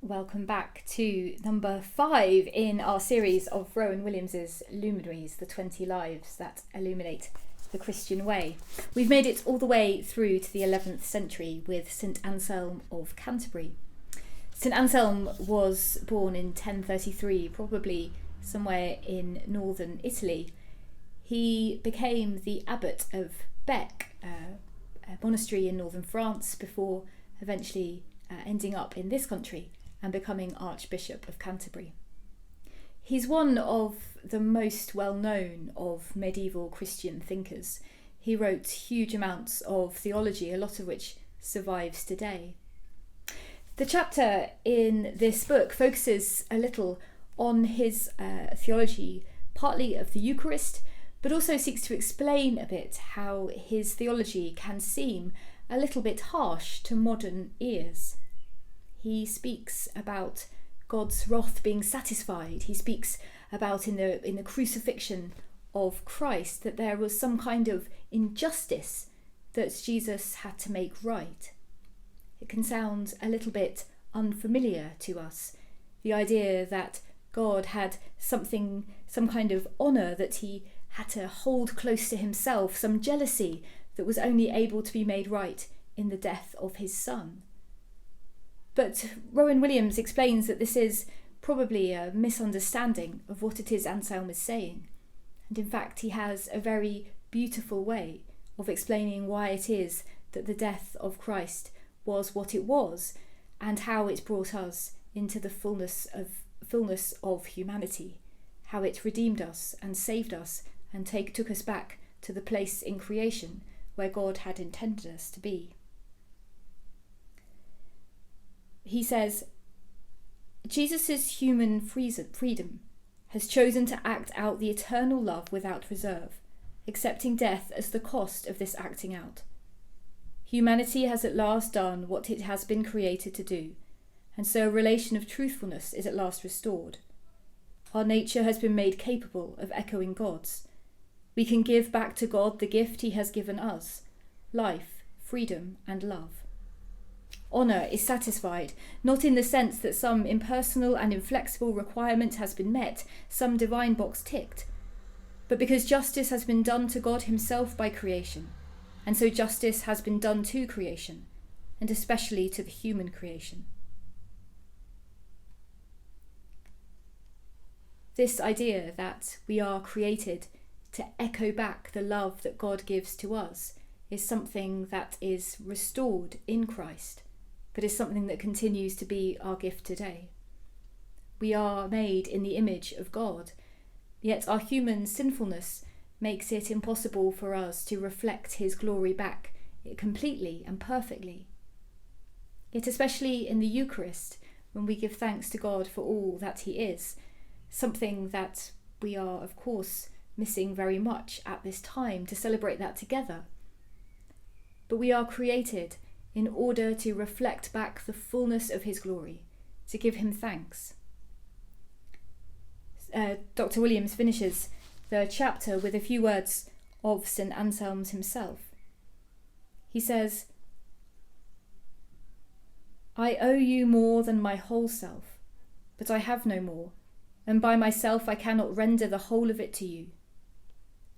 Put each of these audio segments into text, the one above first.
Welcome back to number 5 in our series of Rowan Williams's Luminaries, the 20 lives that illuminate the Christian way. We've made it all the way through to the 11th century with St Anselm of Canterbury. St Anselm was born in 1033, probably somewhere in northern Italy. He became the abbot of Bec, a monastery in northern France, before eventually ending up in this country and becoming Archbishop of Canterbury. He's one of the most well-known of medieval Christian thinkers. He wrote huge amounts of theology, a lot of which survives today. The chapter in this book focuses a little on his theology, partly of the Eucharist, but also seeks to explain a bit how his theology can seem a little bit harsh to modern ears. He speaks about God's wrath being satisfied. He speaks about in the crucifixion of Christ that there was some kind of injustice that Jesus had to make right. It can sound a little bit unfamiliar to us, the idea that God had some kind of honour that he had to hold close to himself, some jealousy that was only able to be made right in the death of his son. But Rowan Williams explains that this is probably a misunderstanding of what it is Anselm is saying. And in fact, he has a very beautiful way of explaining why it is that the death of Christ was what it was and how it brought us into the fullness of humanity, how it redeemed us and saved us and took us back to the place in creation where God had intended us to be. He says, Jesus' human freedom has chosen to act out the eternal love without reserve, accepting death as the cost of this acting out. Humanity has at last done what it has been created to do, and so a relation of truthfulness is at last restored. Our nature has been made capable of echoing God's. We can give back to God the gift he has given us, life, freedom, and love. Honour is satisfied, not in the sense that some impersonal and inflexible requirement has been met, some divine box ticked, but because justice has been done to God himself by creation, and so justice has been done to creation, and especially to the human creation. This idea that we are created to echo back the love that God gives to us is something that is restored in Christ, but is something that continues to be our gift today. We are made in the image of God, yet our human sinfulness makes it impossible for us to reflect his glory back completely and perfectly. Yet especially in the Eucharist, when we give thanks to God for all that he is, something that we are, of course, missing very much at this time to celebrate that together. But we are created in order to reflect back the fullness of his glory, to give him thanks. Dr. Williams finishes the chapter with a few words of St Anselm's himself. He says, "I owe you more than my whole self, but I have no more, and by myself I cannot render the whole of it to you.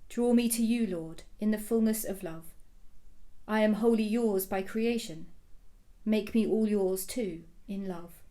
Draw me to you, Lord, in the fullness of love. I am wholly yours by creation. Make me all yours too, in love."